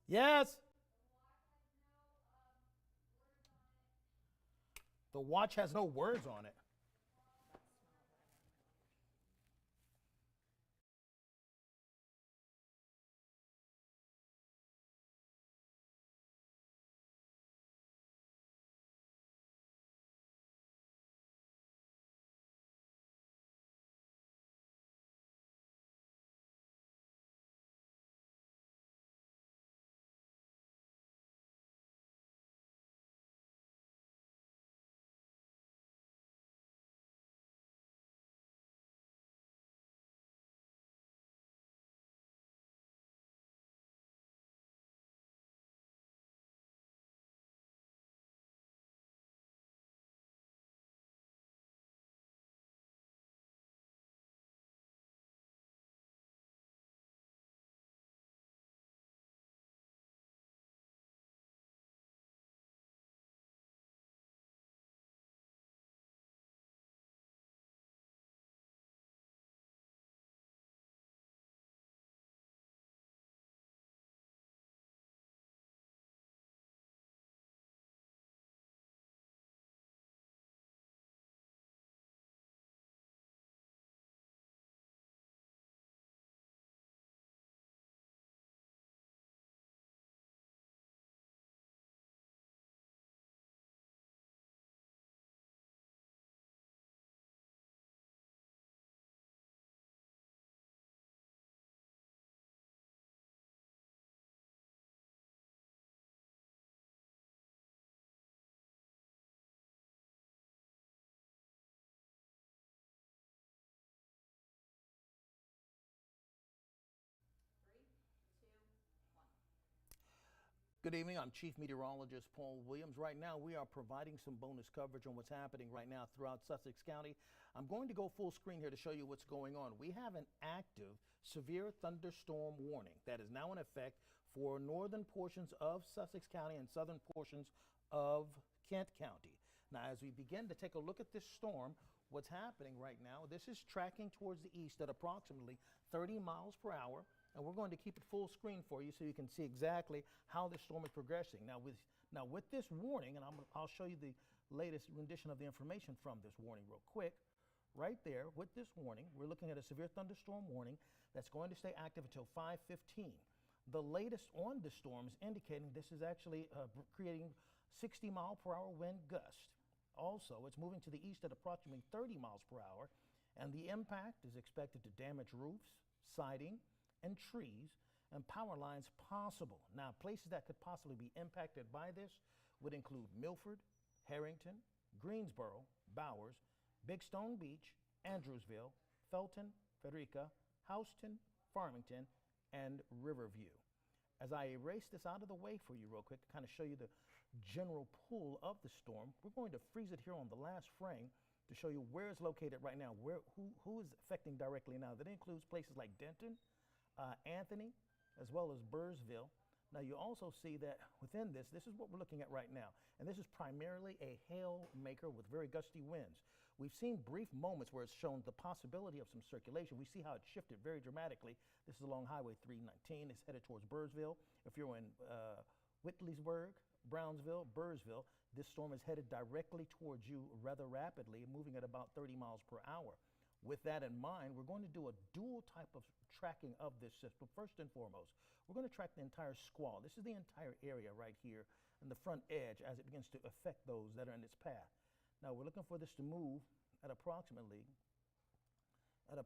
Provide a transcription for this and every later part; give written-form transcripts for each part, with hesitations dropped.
Yes. The watch has no words on it. Good evening. I'm Chief Meteorologist Paul Williams. Right now, we are providing some bonus coverage on what's happening right now throughout Sussex County. I'm going to go full screen here to show you what's going on. We have an active severe thunderstorm warning that is now in effect for northern portions of Sussex County and southern portions of Kent County. Now, as we begin to take a look at this storm, what's happening right now, this is tracking towards the east at approximately 30 miles per hour. And we're going to keep it full screen for you so you can see exactly how this storm is progressing. Now with this warning, and I'll show you the latest rendition of the information from this warning real quick. Right there, with this warning, we're looking at a severe thunderstorm warning that's going to stay active until 5:15. The latest on the storm is indicating this is actually creating 60-mile-per-hour wind gust. Also, it's moving to the east at approximately 30 miles per hour, and the impact is expected to damage roofs, siding, and trees and power lines possible. Now, places that could possibly be impacted by this would include Milford, Harrington, Greensboro, Bowers, Big Stone Beach, Andrewsville, Felton, Frederica, Houston, Farmington, and Riverview. As I erase this out of the way for you real quick to kind of show you the general pool of the storm, we're going to freeze it here on the last frame to show you where it's located right now, who is affecting directly now. That includes places like Denton, Anthony, as well as Burrsville. Now you also see that within this is what we're looking at right now. And this is primarily a hail maker with very gusty winds. We've seen brief moments where it's shown the possibility of some circulation. We see how it shifted very dramatically. This is along Highway 319. It's headed towards Burrsville. If you're in Whitleysburg, Brownsville, Burrsville, this storm is headed directly towards you rather rapidly, moving at about 30 miles per hour. With that in mind, we're going to do a dual type of tracking of this system. First and foremost, we're going to track the entire squall. This is the entire area right here in the front edge as it begins to affect those that are in its path. Now, we're looking for this to move at approximately 30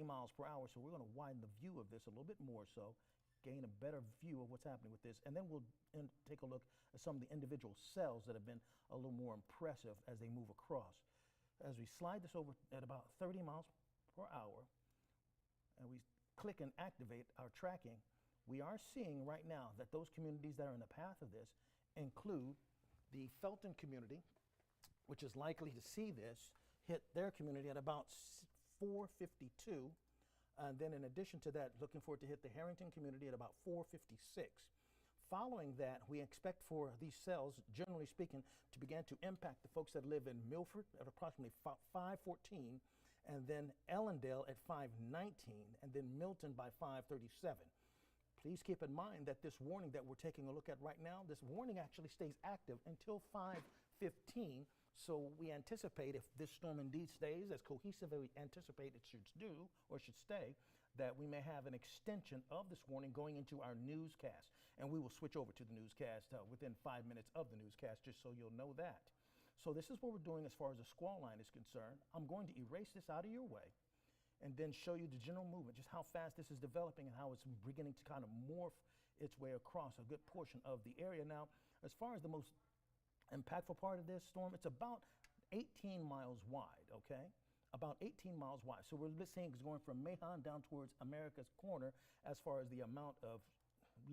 miles per hour, so we're going to widen the view of this a little bit more so, gain a better view of what's happening with this, and then we'll take a look at some of the individual cells that have been a little more impressive as they move across. As we slide this over at about 30 miles per hour, and we click and activate our tracking, we are seeing right now that those communities that are in the path of this include the Felton community, which is likely to see this hit their community at about 4:52. And then in addition to that, looking for it to hit the Harrington community at about 4:56. Following that, we expect for these cells, generally speaking, to begin to impact the folks that live in Milford at approximately 5:14, and then Ellendale at 5:19, and then Milton by 5:37. Please keep in mind that this warning that we're taking a look at right now, this warning actually stays active until 5:15. So we anticipate, if this storm indeed stays as cohesive as we anticipate it should do or should stay, that we may have an extension of this warning going into our newscast. And we will switch over to the newscast within 5 minutes of the newscast, just so you'll know that. So this is what we're doing as far as the squall line is concerned. I'm going to erase this out of your way and then show you the general movement, just how fast this is developing and how it's beginning to kind of morph its way across a good portion of the area. Now, as far as the most impactful part of this storm, it's about 18 miles wide, okay? About 18 miles wide. So we're seeing it's going from Mahon down towards America's Corner as far as the amount of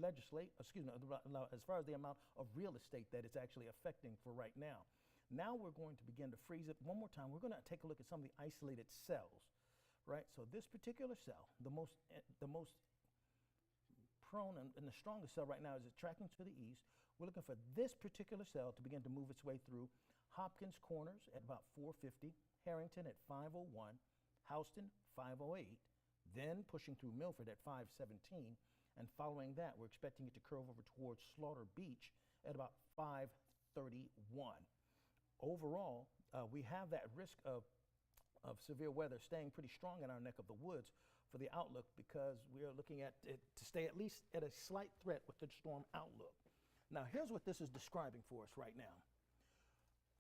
as far as the amount of real estate that it's actually affecting for right now. Now we're going to begin to freeze it one more time. We're going to take a look at some of the isolated cells, right? So this particular cell, the most prone and the strongest cell right now is tracking to the east. We're looking for this particular cell to begin to move its way through Hopkins Corners at about 450, Harrington at 501, Houston 508, then pushing through Milford at 517, and following that, we're expecting it to curve over towards Slaughter Beach at about 531. Overall, we have that risk of severe weather staying pretty strong in our neck of the woods for the outlook, because we are looking at it to stay at least at a slight threat with the storm outlook. Now, here's what this is describing for us right now.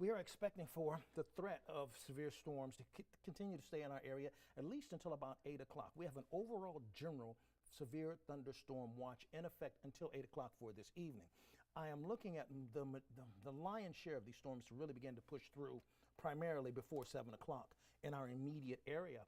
We are expecting for the threat of severe storms to continue to stay in our area at least until about 8 o'clock. We have an overall general severe thunderstorm watch in effect until 8 o'clock for this evening. I am looking at the lion's share of these storms to really begin to push through primarily before 7 o'clock in our immediate area.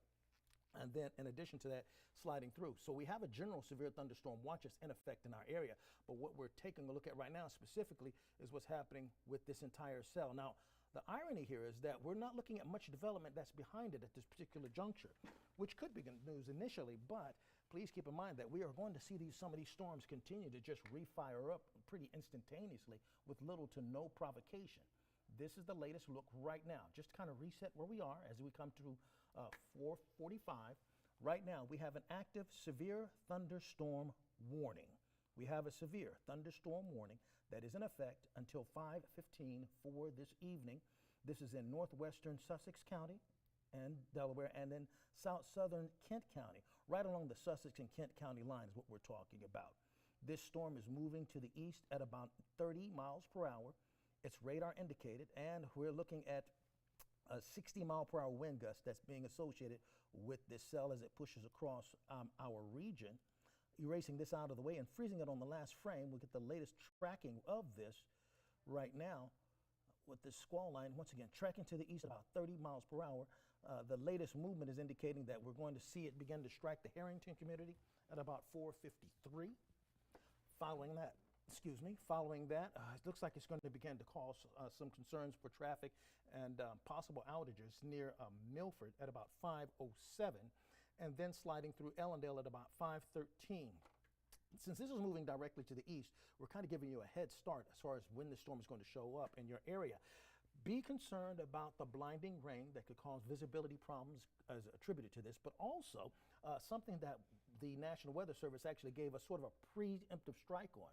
And then in addition to that, sliding through. So we have a general severe thunderstorm watch that's in effect in our area. But what we're taking a look at right now specifically is what's happening with this entire cell. Now, the irony here is that we're not looking at much development that's behind it at this particular juncture, which could be good news initially, but please keep in mind that we are going to see some of these storms continue to just refire up pretty instantaneously with little to no provocation. This is the latest look right now, just to kind of reset where we are as we come to 4:45. Right now, we have an active severe thunderstorm warning. We have a severe thunderstorm warning that is in effect until 5:15 for this evening. This is in northwestern Sussex County and Delaware, and then southern Kent County, right along the Sussex and Kent County line is what we're talking about. This storm is moving to the east at about 30 miles per hour. It's radar indicated, and we're looking at a 60-mile-per-hour wind gust that's being associated with this cell as it pushes across our region. Erasing this out of the way and freezing it on the last frame, we get the latest tracking of this right now with this squall line, once again, tracking to the east about 30 miles per hour. The latest movement is indicating that we're going to see it begin to strike the Harrington community at about 4:53. Following that, it looks like it's going to begin to cause some concerns for traffic and possible outages near Milford at about 5:07, and then sliding through Ellendale at about 5:13. Since this is moving directly to the east, we're kind of giving you a head start as far as when the storm is going to show up in your area. Be concerned about the blinding rain that could cause visibility problems as attributed to this, but also something that the National Weather Service actually gave us sort of a preemptive strike on.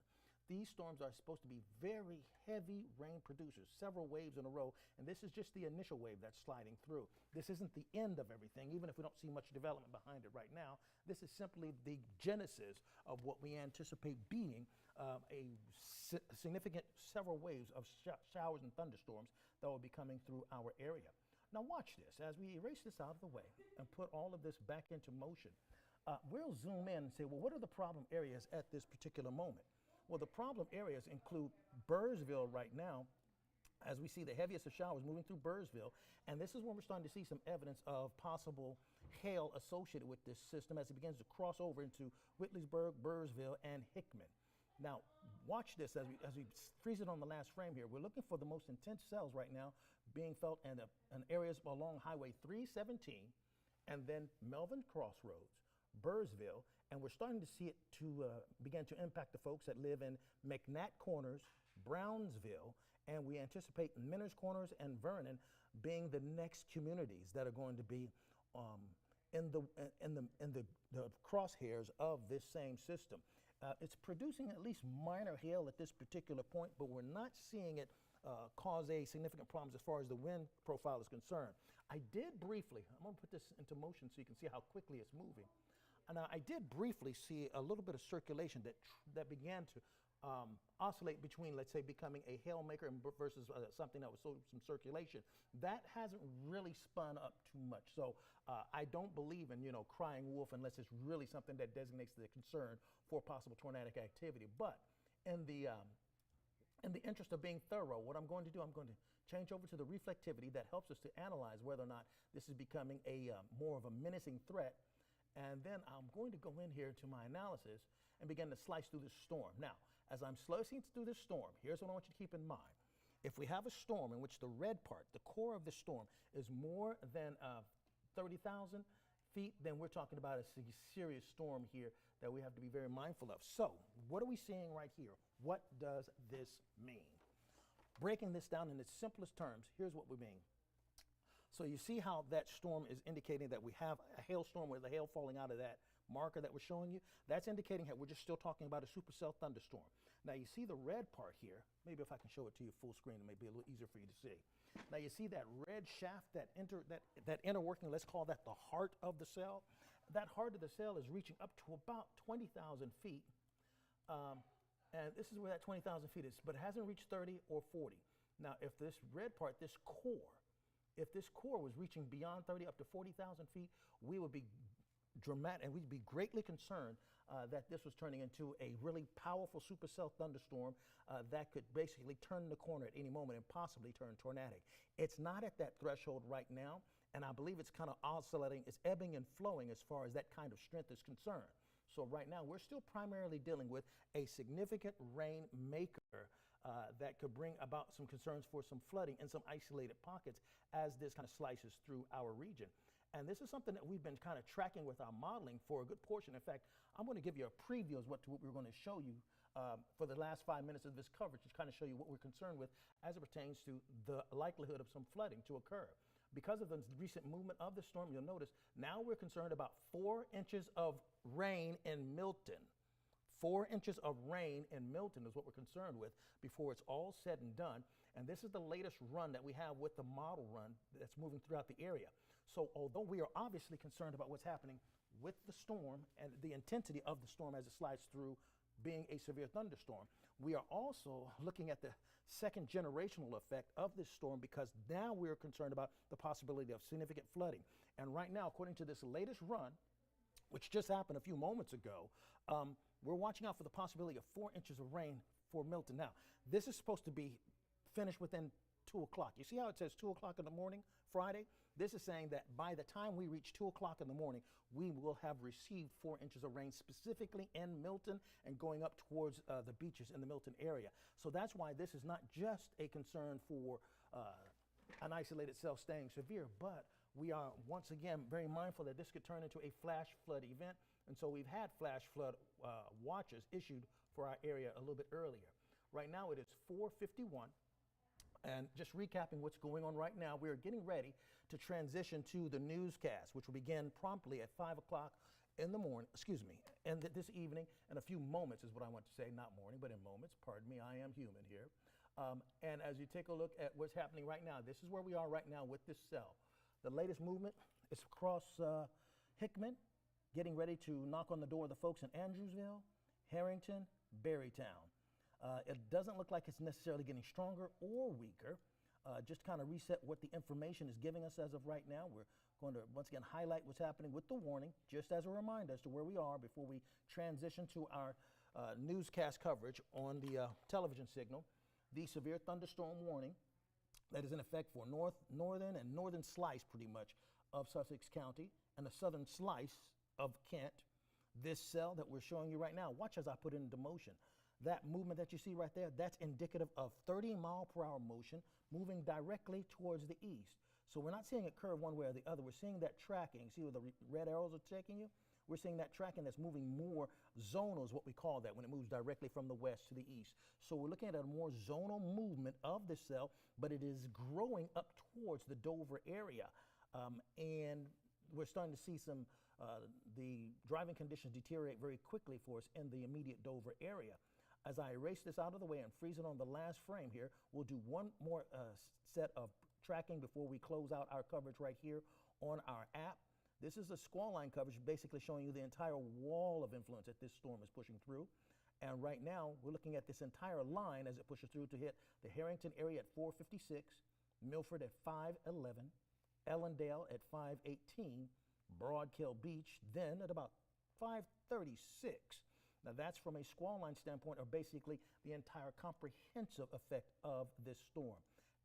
These storms are supposed to be very heavy rain producers, several waves in a row, and this is just the initial wave that's sliding through. This isn't the end of everything, even if we don't see much development behind it right now. This is simply the genesis of what we anticipate being a significant several waves of showers and thunderstorms that will be coming through our area. Now watch this. As we erase this out of the way and put all of this back into motion, we'll zoom in and say, well, what are the problem areas at this particular moment? Well, the problem areas include Burrsville right now, as we see the heaviest of showers moving through Burrsville, and this is when we're starting to see some evidence of possible hail associated with this system as it begins to cross over into Whitleysburg, Burrsville, and Hickman. Now, watch this as we freeze it on the last frame here. We're looking for the most intense cells right now being felt in areas along Highway 317 and then Melvin Crossroads, Burrsville, and we're starting to see it to begin to impact the folks that live in McNatt Corners, Brownsville, and we anticipate Minners Corners and Vernon being the next communities that are going to be in the crosshairs of this same system. It's producing at least minor hail at this particular point, but we're not seeing it cause a significant problems as far as the wind profile is concerned. I did briefly, I'm going to put this into motion so you can see how quickly it's moving. And I did briefly see a little bit of circulation that began to oscillate between, let's say, becoming a hail maker versus something that was some circulation. That hasn't really spun up too much. So I don't believe in, crying wolf unless it's really something that designates the concern for possible tornadic activity. But in the interest of being thorough, what I'm going to do, I'm going to change over to the reflectivity that helps us to analyze whether or not this is becoming a more of a menacing threat. And then I'm going to go in here to my analysis and begin to slice through this storm. Now, as I'm slicing through this storm, here's what I want you to keep in mind. If we have a storm in which the red part, the core of the storm, is more than 30,000 feet, then we're talking about a serious storm here that we have to be very mindful of. So, what are we seeing right here? What does this mean? Breaking this down in its simplest terms, here's what we mean. So you see how that storm is indicating that we have a hailstorm with the hail falling out of that marker that we're showing you? That's indicating that we're just still talking about a supercell thunderstorm. Now you see the red part here. Maybe if I can show it to you full screen, it may be a little easier for you to see. Now you see that red shaft, that inner working, let's call that the heart of the cell. That heart of the cell is reaching up to about 20,000 feet. And this is where that 20,000 feet is, but it hasn't reached 30 or 40. Now if this red part, this core, if this core was reaching beyond 30 up to 40,000 feet, we would be dramatic, and we'd be greatly concerned that this was turning into a really powerful supercell thunderstorm that could basically turn the corner at any moment and possibly turn tornadic. It's not at that threshold right now, and I believe it's kind of oscillating, it's ebbing and flowing as far as that kind of strength is concerned. So right now, we're still primarily dealing with a significant rain maker that could bring about some concerns for some flooding in some isolated pockets as this kind of slices through our region. And this is something that we've been kind of tracking with our modeling for a good portion. In fact, I'm going to give you a preview of what we're going to show you for the last 5 minutes of this coverage to kind of show you what we're concerned with as it pertains to the likelihood of some flooding to occur. Because of the recent movement of the storm, you'll notice now we're concerned about 4 inches of rain in Milton. 4 inches of rain in Milton is what we're concerned with before it's all said and done. And this is the latest run that we have with the model run that's moving throughout the area. So although we are obviously concerned about what's happening with the storm and the intensity of the storm as it slides through being a severe thunderstorm, we are also looking at the second generational effect of this storm because now we're concerned about the possibility of significant flooding. And right now, according to this latest run, which just happened a few moments ago, we're watching out for the possibility of 4 inches of rain for Milton. Now, this is supposed to be finished within 2 o'clock. You see how it says 2 o'clock in the morning, Friday? This is saying that by the time we reach 2 o'clock in the morning, we will have received 4 inches of rain specifically in Milton and going up towards the beaches in the Milton area. So that's why this is not just a concern for an isolated cell staying severe, but we are once again very mindful that this could turn into a flash flood event. And so we've had flash flood watches issued for our area a little bit earlier. Right now it is 4:51. And just recapping what's going on right now, we are getting ready to transition to the newscast, which will begin promptly at 5 o'clock in the morning, and this evening, in a few moments is what I want to say, not morning, but in moments, pardon me, I am human here. And as you take a look at what's happening right now, this is where we are right now with this cell. The latest movement is across Hickman, getting ready to knock on the door of the folks in Andrewsville, Harrington, Berrytown. It doesn't look like it's necessarily getting stronger or weaker. Just kind of reset what the information is giving us as of right now. We're going to once again highlight what's happening with the warning, just as a reminder as to where we are before we transition to our newscast coverage on the television signal. The severe thunderstorm warning that is in effect for northern slice pretty much of Sussex County and the southern slice of Kent. This cell that we're showing you right now, watch as I put it into motion. That movement that you see right there, that's indicative of 30-mile-per-hour motion moving directly towards the east. So we're not seeing it curve one way or the other. We're seeing that tracking. See where the red arrows are taking you? We're seeing that tracking that's moving more zonal is what we call that when it moves directly from the west to the east. So we're looking at a more zonal movement of the cell, but it is growing up towards the Dover area. And we're starting to see some the driving conditions deteriorate very quickly for us in the immediate Dover area. As I erase this out of the way and freeze it on the last frame here, we'll do one more set of tracking before we close out our coverage right here on our app. This is a squall line coverage, basically showing you the entire wall of influence that this storm is pushing through. And right now, we're looking at this entire line as it pushes through to hit the Harrington area at 456, Milford at 511, Ellendale at 518, Broadkill Beach then at about 536. Now that's from a squall line standpoint, or basically the entire comprehensive effect of this storm.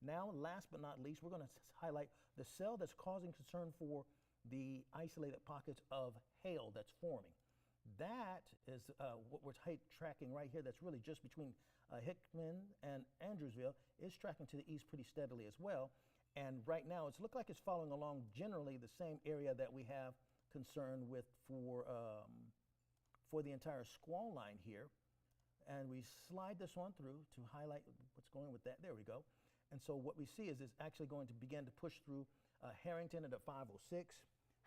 Now, last but not least, we're going to highlight the cell that's causing concern for the isolated pockets of hail that's forming. That is what we're tracking right here. That's really just between Hickman and Andrewsville, is tracking to the east pretty steadily as well. And right now, it's looked like it's following along generally the same area that we have concern with for the entire squall line here. And we slide this one through to highlight what's going with that. There we go. And so what we see is it's actually going to begin to push through Harrington at 506,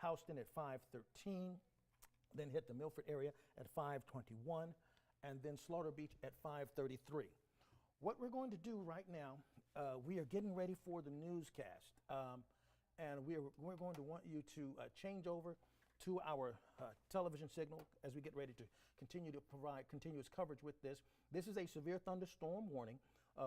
Houston at 513, then hit the Milford area at 521, and then Slaughter Beach at 533. What we're going to do right now, we are getting ready for the newscast, and we're going to want you to change over to our television signal as we get ready to continue to provide continuous coverage with this. This is a severe thunderstorm warning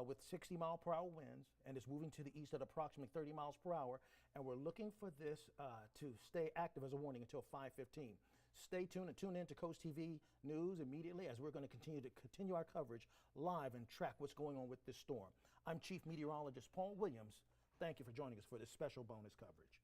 with 60-mile-per-hour winds, and it's moving to the east at approximately 30 miles per hour, and we're looking for this to stay active as a warning until 5:15. Stay tuned and tune in to Coast TV News immediately as we're going to continue our coverage live and track what's going on with this storm. I'm Chief Meteorologist Paul Williams. Thank you for joining us for this special bonus coverage.